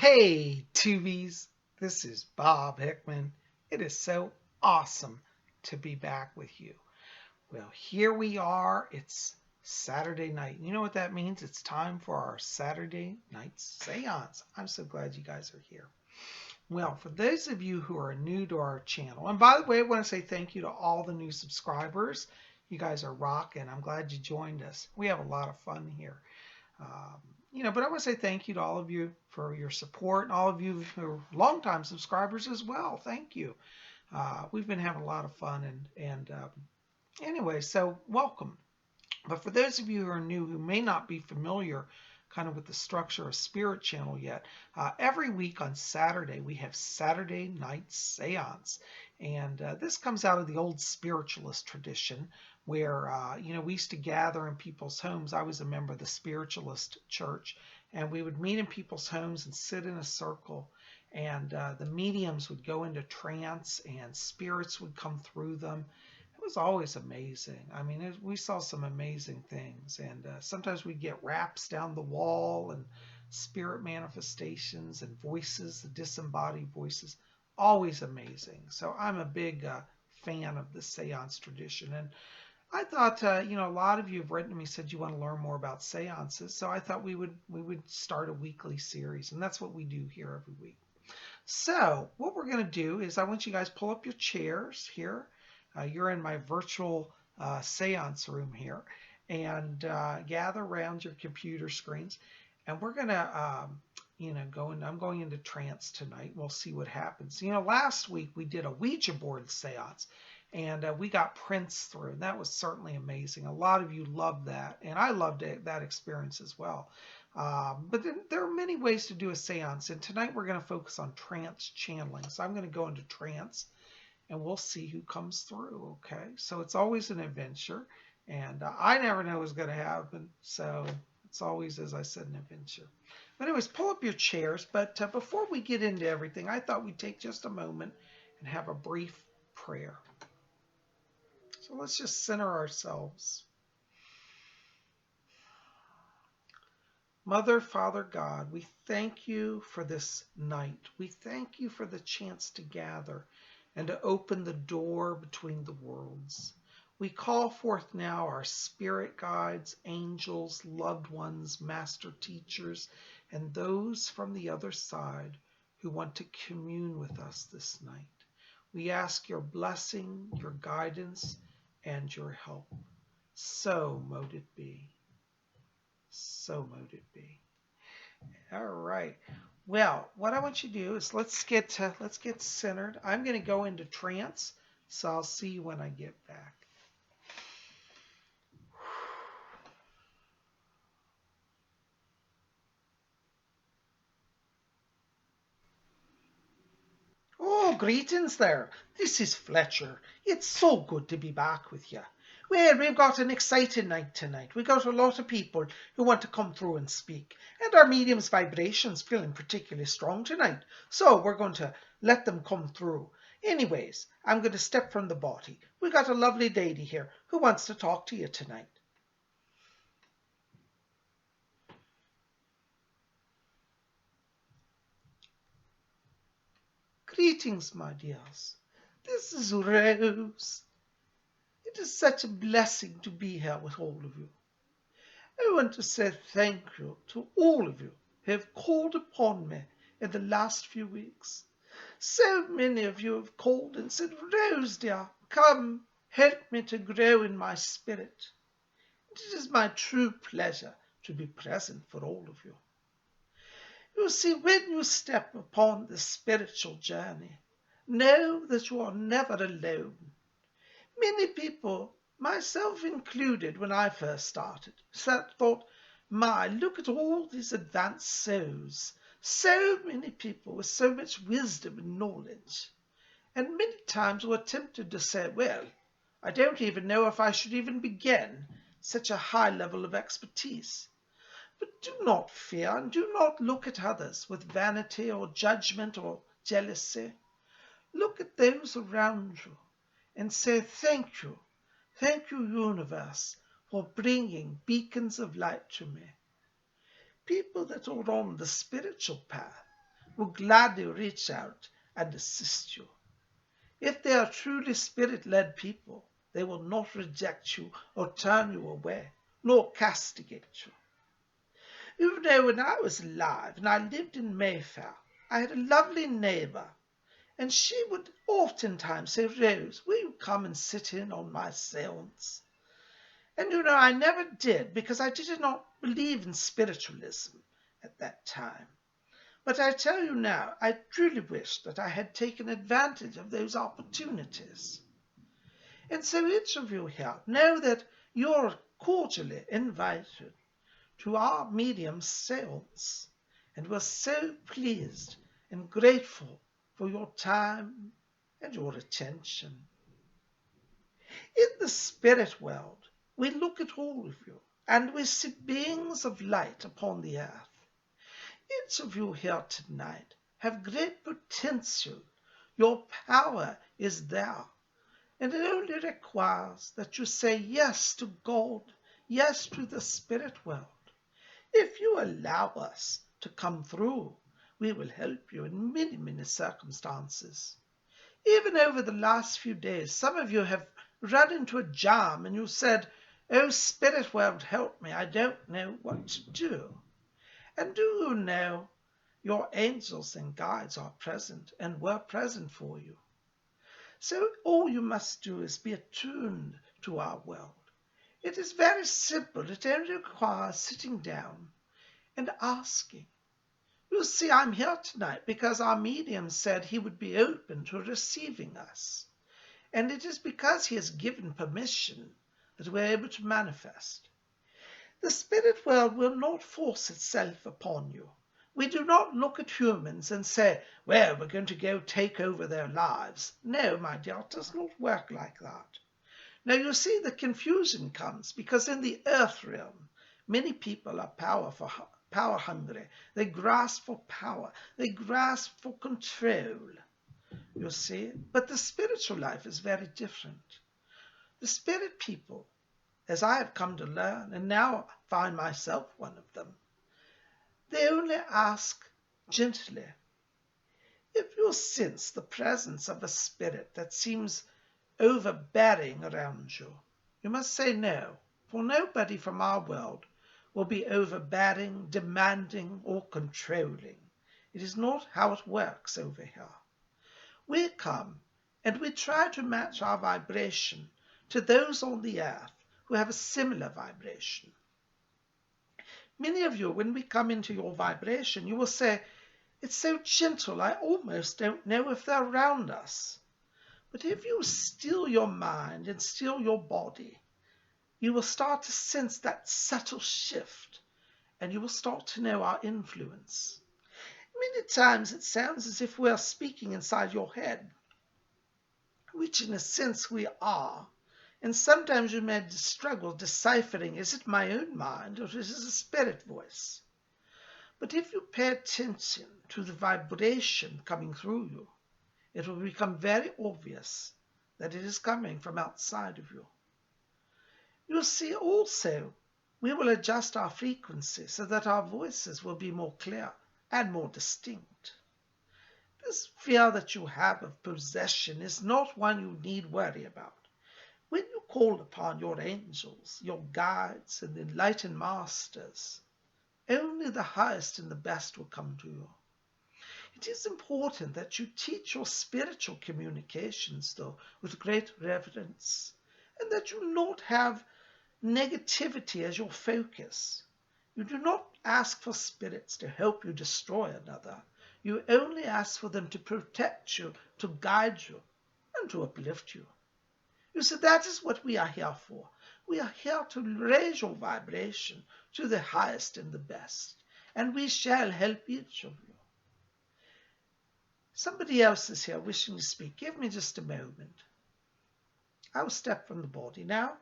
Hey, Tubies, this is Bob Hickman. It is so awesome to be back with you. Well, here we are. It's Saturday night. You know what that means? It's time for our Saturday night seance. I'm so glad you guys are here. Well, for those of you who are new to our channel, and by the way, I want to say thank you to all the new subscribers. You guys are rocking. I'm glad you joined us. We have a lot of fun here. Um, but I want to say thank you to all of you for your support and all of you who are longtime subscribers as well. Thank you. We've been having a lot of fun and anyway, so welcome. But for those of you who are new, who may not be familiar kind of with the structure of Spirit Channel yet, every week on Saturday we have Saturday Night Seance. And this comes out of the old spiritualist tradition where, we used to gather in people's homes. I was a member of the spiritualist church, and we would meet in people's homes and sit in a circle. And the mediums would go into trance and spirits would come through them. It was always amazing. I mean, we saw some amazing things, and sometimes we get raps down the wall and spirit manifestations and voices, the disembodied voices, always amazing. So I'm a big fan of the seance tradition, and I thought, a lot of you have written to me, said you want to learn more about seances, so I thought we would start a weekly series, and that's what we do here every week. So what we're going to do is I want you guys pull up your chairs here. You're in my virtual seance room here, and gather around your computer screens. And we're going to, I'm going into trance tonight. We'll see what happens. Last week we did a Ouija board seance, and we got prints through. And that was certainly amazing. A lot of you loved that, and I loved that experience as well. But there are many ways to do a seance, and tonight we're going to focus on trance channeling. So I'm going to go into trance, and we'll see who comes through, okay? So it's always an adventure, and I never know what's going to happen, so it's always, as I said, an adventure. But anyways, pull up your chairs, but before we get into everything, I thought we'd take just a moment and have a brief prayer. So let's just center ourselves. Mother, Father God, we thank you for this night. We thank you for the chance to gather and to open the door between the worlds. We call forth now our spirit guides, angels, loved ones, master teachers, and those from the other side who want to commune with us this night. We ask your blessing, your guidance, and your help. So mote it be. So mote it be. All right. Well, what I want you to do is let's get centered. I'm going to go into trance, so I'll see you when I get back. Oh, greetings there. This is Fletcher. It's so good to be back with you. Well, we've got an exciting night tonight. We've got a lot of people who want to come through and speak. And our medium's vibration's feeling particularly strong tonight. So we're going to let them come through. Anyways, I'm going to step from the body. We've got a lovely lady here who wants to talk to you tonight. Greetings, my dears. This is Rose. It is such a blessing to be here with all of you. I want to say thank you to all of you who have called upon me in the last few weeks. So many of you have called and said, Rose, dear, come, help me to grow in my spirit. It is my true pleasure to be present for all of you. You see, when you step upon the spiritual journey, know that you are never alone. Many people, myself included when I first started, thought, look at all these advanced souls. So many people with so much wisdom and knowledge. And many times were tempted to say, well, I don't even know if I should even begin such a high level of expertise. But do not fear and do not look at others with vanity or judgment or jealousy. Look at those around you and say, thank you, universe, for bringing beacons of light to me. People that are on the spiritual path, will gladly reach out and assist you. If they are truly spirit-led people, they will not reject you or turn you away, nor castigate you. You know, when I was alive and I lived in Mayfair, I had a lovely neighbour, and she would oftentimes say, Rose, will you come and sit in on my seance? And you know, I never did because I did not believe in spiritualism at that time. But I tell you now, I truly wish that I had taken advantage of those opportunities. And so each of you here know that you're cordially invited to our medium seance. And we're so pleased and grateful for your time and your attention. In the spirit world, we look at all of you and we see beings of light upon the earth. Each of you here tonight have great potential. Your power is there. And it only requires that you say yes to God, yes to the spirit world. If you allow us to come through, we will help you in many, many circumstances. Even over the last few days, some of you have run into a jam and you said, oh, spirit world, help me, I don't know what to do. And do you know your angels and guides are present and were present for you? So all you must do is be attuned to our world. It is very simple. It only requires sitting down and asking. You see, I'm here tonight because our medium said he would be open to receiving us. And it is because he has given permission that we're able to manifest. The spirit world will not force itself upon you. We do not look at humans and say, well, we're going to go take over their lives. No, my dear, it does not work like that. Now, you see, the confusion comes because in the earth realm, many people are power hungry. They grasp for power. They grasp for control, you see. But the spiritual life is very different. The spirit people, as I have come to learn, and now find myself one of them, they only ask gently. If you sense the presence of a spirit that seems overbearing around you, you must say no, for nobody from our world will be overbearing, demanding, or controlling. It is not how it works over here. We come and we try to match our vibration to those on the earth who have a similar vibration. Many of you, when we come into your vibration, you will say, it's so gentle, I almost don't know if they're around us. But if you still your mind and still your body, you will start to sense that subtle shift, and you will start to know our influence. Many times it sounds as if we are speaking inside your head, which in a sense we are. And sometimes you may struggle deciphering, is it my own mind or is it a spirit voice? But if you pay attention to the vibration coming through you, it will become very obvious that it is coming from outside of you. You'll see also, we will adjust our frequency so that our voices will be more clear and more distinct. This fear that you have of possession is not one you need worry about. When you call upon your angels, your guides, and enlightened masters, only the highest and the best will come to you. It is important that you teach your spiritual communications, though, with great reverence, and that you not have negativity as your focus. You do not ask for spirits to help you destroy another. You only ask for them to protect you, to guide you, and to uplift you. You see, that is what we are here for. We are here to raise your vibration to the highest and the best, and we shall help each of you. Somebody else is here wishing to speak. Give me just a moment. I will step from the body now.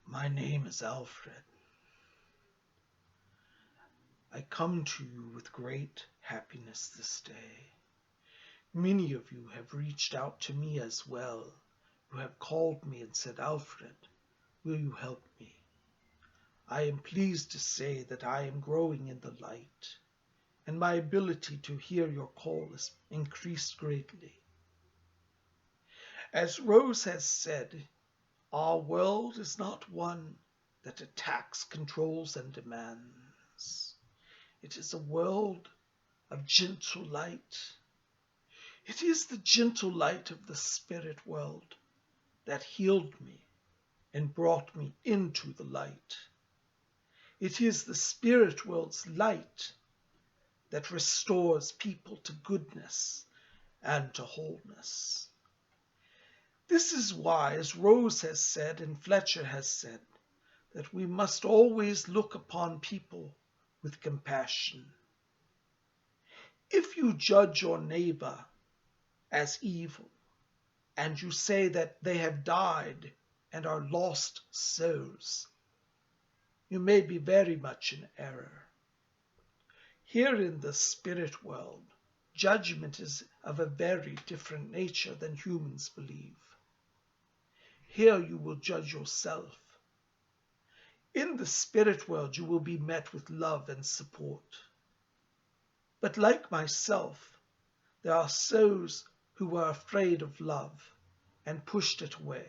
My name is Alfred. I come to you with great happiness this day. Many of you have reached out to me as well. You have called me and said, Alfred, will you help me? I am pleased to say that I am growing in the light, and my ability to hear your call has increased greatly. As Rose has said, our world is not one that attacks, controls, and demands. It is a world of gentle light. It is the gentle light of the spirit world that healed me and brought me into the light. It is the spirit world's light that restores people to goodness and to wholeness. This is why, as Rose has said and Fletcher has said, that we must always look upon people with compassion. If you judge your neighbor as evil, and you say that they have died and are lost souls, you may be very much in error. Here in the spirit world, judgment is of a very different nature than humans believe. Here you will judge yourself. In the spirit world, you will be met with love and support. But like myself, there are souls who were afraid of love and pushed it away.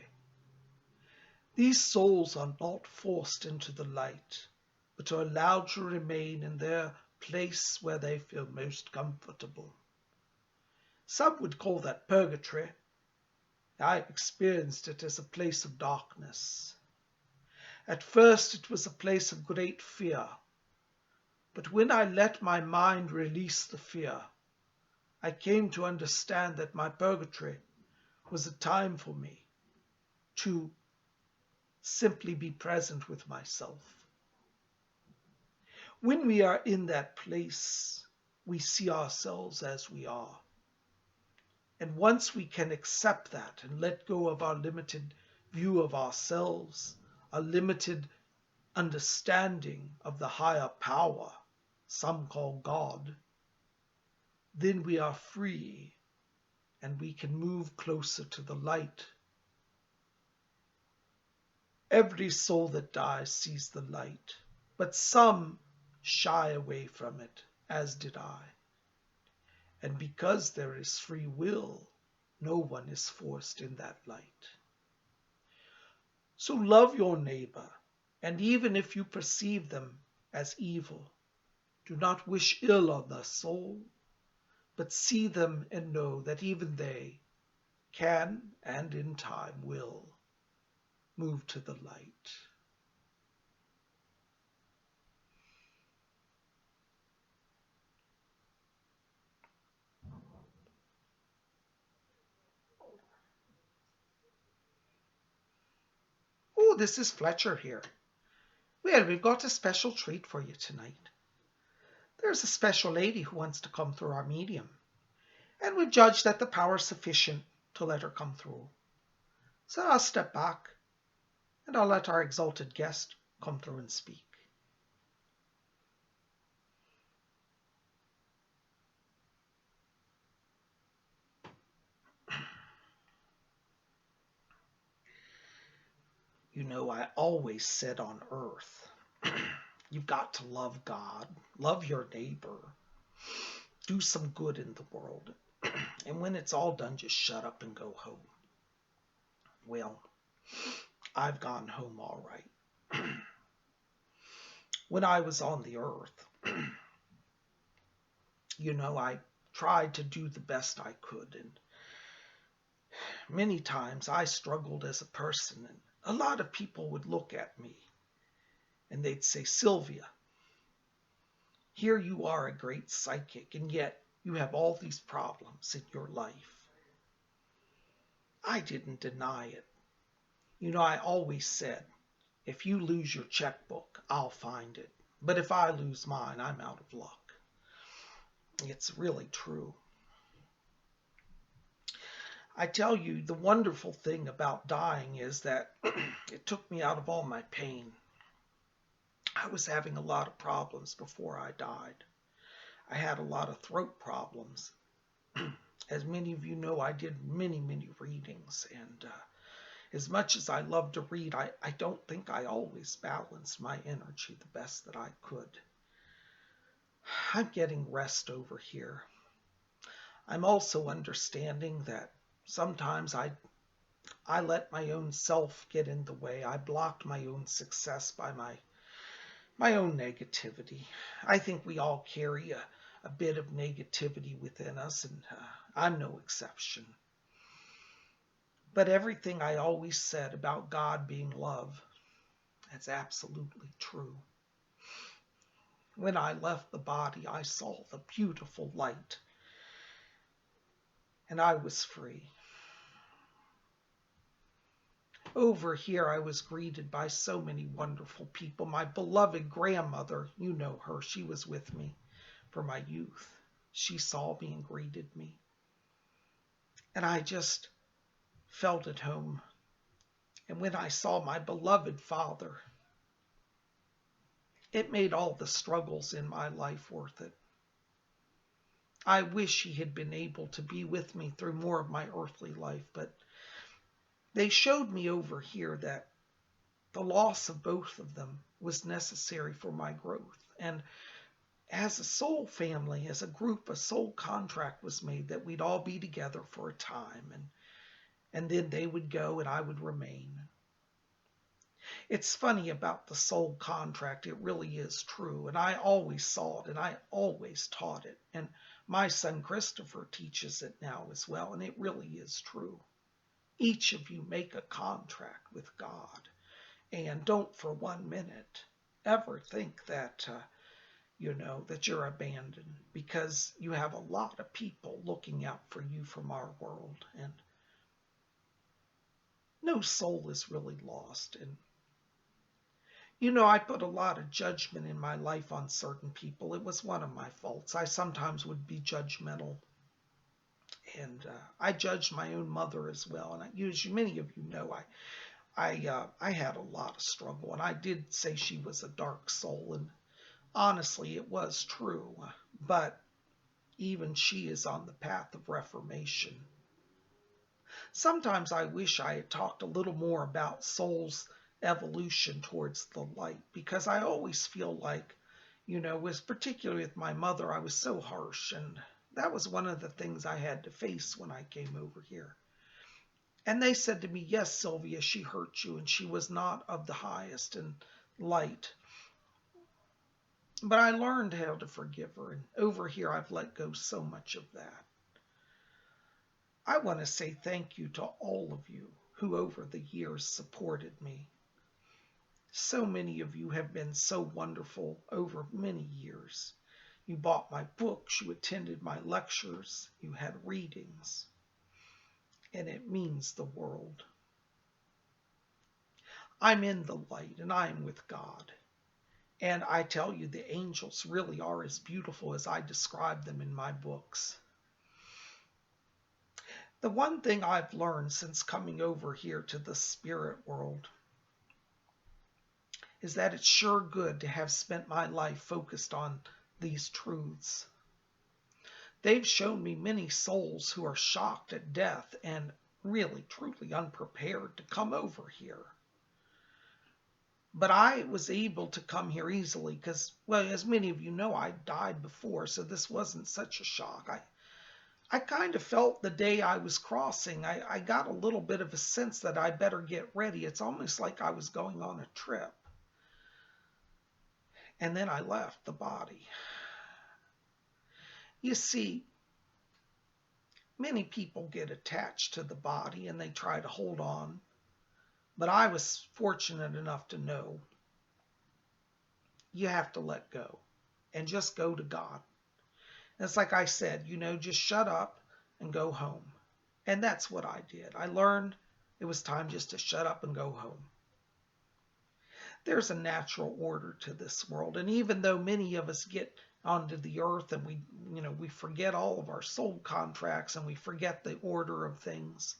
These souls are not forced into the light, but are allowed to remain in their place where they feel most comfortable. Some would call that purgatory. I experienced it as a place of darkness. At first it was a place of great fear, but when I let my mind release the fear, I came to understand that my purgatory was a time for me to simply be present with myself. When we are in that place, we see ourselves as we are. And once we can accept that and let go of our limited view of ourselves, a limited understanding of the higher power, some call God, then we are free and we can move closer to the light. Every soul that dies sees the light, but some shy away from it, as did I. And because there is free will, no one is forced in that light. So love your neighbor, and even if you perceive them as evil, do not wish ill on their soul, but see them and know that even they can and in time will move to the light. Oh, this is Fletcher here. Well, we've got a special treat for you tonight. There's a special lady who wants to come through our medium, and we've judged that the power is sufficient to let her come through. So I'll step back, and I'll let our exalted guest come through and speak. You know, I always said on earth, you've got to love God, love your neighbor, do some good in the world, and when it's all done, just shut up and go home. Well, I've gone home all right. When I was on the earth, you know, I tried to do the best I could, and many times I struggled as a person, and a lot of people would look at me and they'd say, Sylvia, here you are a great psychic, and yet you have all these problems in your life. I didn't deny it. You know, I always said, if you lose your checkbook, I'll find it. But if I lose mine, I'm out of luck. It's really true. I tell you, the wonderful thing about dying is that it took me out of all my pain. I was having a lot of problems before I died. I had a lot of throat problems. As many of you know, I did many, many readings. And as much as I love to read, I don't think I always balanced my energy the best that I could. I'm getting rest over here. I'm also understanding that sometimes I let my own self get in the way. I blocked my own success by my own negativity. I think we all carry a bit of negativity within us, and I'm no exception. But everything I always said about God being love, that's absolutely true. When I left the body, I saw the beautiful light, and I was free. Over here, I was greeted by so many wonderful people. My beloved grandmother, you know her, she was with me for my youth. She saw me and greeted me. And I just felt at home. And when I saw my beloved father, it made all the struggles in my life worth it. I wish he had been able to be with me through more of my earthly life, but they showed me over here that the loss of both of them was necessary for my growth. And as a soul family, as a group, a soul contract was made that we'd all be together for a time, and then they would go and I would remain. It's funny about the soul contract. It really is true. And I always saw it and I always taught it. And my son Christopher teaches it now as well. And it really is true. Each of you make a contract with God. And don't for 1 minute ever think that, that you're abandoned, because you have a lot of people looking out for you from our world. And no soul is really lost. And I put a lot of judgment in my life on certain people. It was one of my faults. I sometimes would be judgmental. And I judged my own mother as well. And as many of you know, I had a lot of struggle. And I did say she was a dark soul. And honestly, it was true. But even she is on the path of reformation. Sometimes I wish I had talked a little more about souls' evolution towards the light, because I always feel like, particularly with my mother, I was so harsh, and that was one of the things I had to face when I came over here. And they said to me, yes, Sylvia, she hurt you, and she was not of the highest in light. But I learned how to forgive her, and over here I've let go so much of that. I want to say thank you to all of you who over the years supported me. So many of you have been so wonderful over many years. You bought my books, you attended my lectures, you had readings, and it means the world. I'm in the light and I'm with God. And I tell you, the angels really are as beautiful as I describe them in my books. The one thing I've learned since coming over here to the spirit world is that it's sure good to have spent my life focused on these truths. They've shown me many souls who are shocked at death and really, truly unprepared to come over here. But I was able to come here easily because, well, as many of you know, I died before, so this wasn't such a shock. I kind of felt the day I was crossing, I got a little bit of a sense that I better get ready. It's almost like I was going on a trip. And then I left the body. You see, many people get attached to the body and they try to hold on. But I was fortunate enough to know you have to let go and just go to God. And it's like I said, just shut up and go home. And that's what I did. I learned it was time just to shut up and go home. There's a natural order to this world. And even though many of us get onto the earth and we forget all of our soul contracts and we forget the order of things,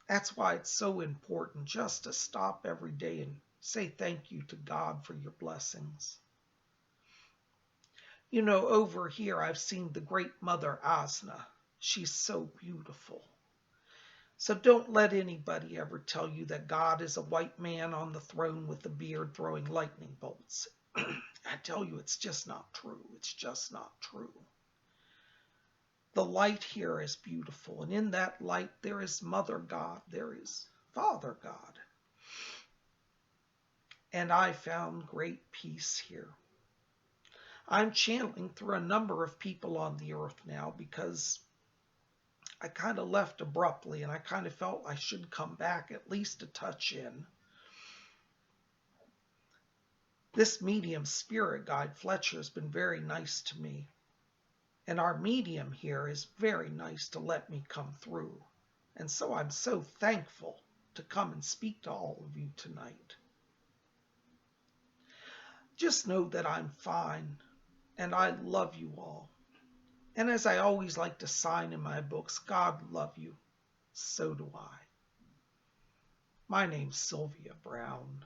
that's why it's so important just to stop every day and Say thank you to God for your blessings. You know, over here I've seen the great mother Asna. She's so beautiful. So don't let anybody ever tell you that God is a white man on the throne with a beard throwing lightning bolts. I tell you, it's just not true. It's just not true. The light here is beautiful, and in that light there is Mother God, there is Father God. And I found great peace here. I'm channeling through a number of people on the earth now because I kind of left abruptly and I kind of felt I should come back at least to touch in. This medium spirit guide, Fletcher, has been very nice to me. And our medium here is very nice to let me come through. And so I'm so thankful to come and speak to all of you tonight. Just know that I'm fine and I love you all. And as I always like to sign in my books, God love you. So do I. My name's Sylvia Browne.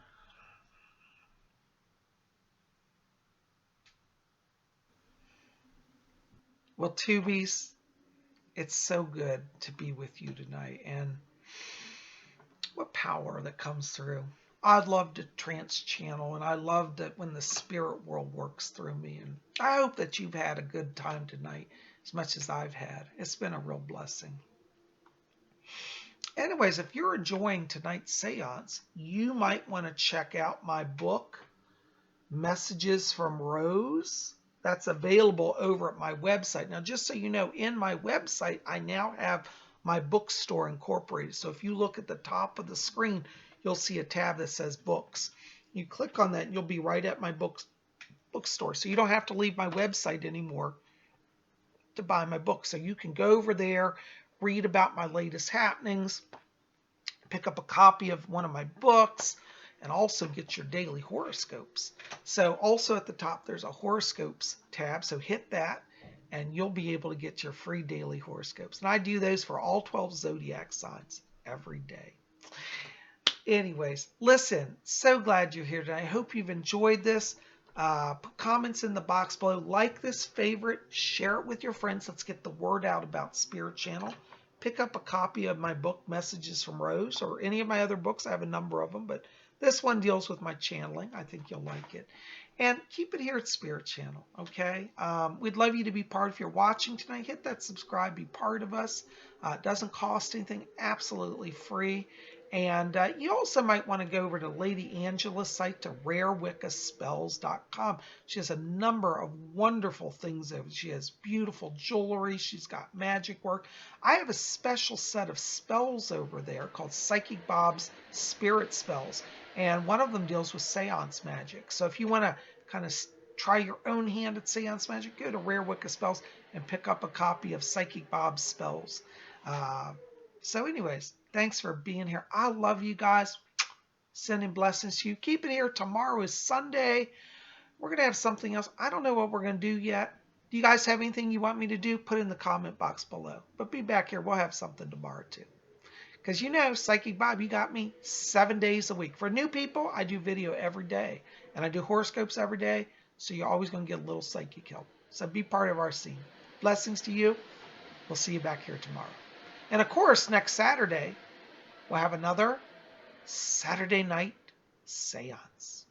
Well, Tubies, it's so good to be with you tonight. And what power that comes through. I'd love to trance channel, and I love that when the spirit world works through me. And I hope that you've had a good time tonight, as much as I've had. It's been a real blessing. Anyways, if you're enjoying tonight's seance, you might want to check out my book, Messages from Rose. That's available over at my website. Now, just so you know, in my website, I now have my bookstore incorporated. So if you look at the top of the screen, you'll see a tab that says books. You click on that and you'll be right at my bookstore. So you don't have to leave my website anymore to buy my book. So you can go over there, read about my latest happenings, pick up a copy of one of my books, and also get your daily horoscopes. So also at the top, there's a horoscopes tab. So hit that and you'll be able to get your free daily horoscopes. And I do those for all 12 zodiac signs every day. Anyways, listen, so glad you're here today. I hope you've enjoyed this. Put comments in the box below. Like this, favorite, share it with your friends. Let's get the word out about Spirit Channel. Pick up a copy of my book, Messages from Rose, or any of my other books. I have a number of them, but this one deals with my channeling. I think you'll like it. And keep it here at Spirit Channel, okay? We'd love you to be part. If you're watching tonight, hit that subscribe, be part of us. It doesn't cost anything, absolutely free. And you also might want to go over to Lady Angela's site, to rarewiccaspells.com. She has a number of wonderful things over. She has beautiful jewelry. She's got magic work. I have a special set of spells over there called Psychic Bob's Spirit Spells. And one of them deals with seance magic. So if you want to kind of try your own hand at seance magic, go to Rare Wicca Spells and pick up a copy of Psychic Bob's Spells. So anyways, thanks for being here. I love you guys. Sending blessings to you. Keep it here. Tomorrow is Sunday. We're going to have something else. I don't know what we're going to do yet. Do you guys have anything you want me to do? Put it in the comment box below. But be back here. We'll have something tomorrow too. Because you know, Psychic Bob, you got me 7 days a week. For new people, I do video every day. And I do horoscopes every day. So you're always going to get a little psychic help. So be part of our scene. Blessings to you. We'll see you back here tomorrow. And of course, next Saturday, we'll have another Saturday night seance.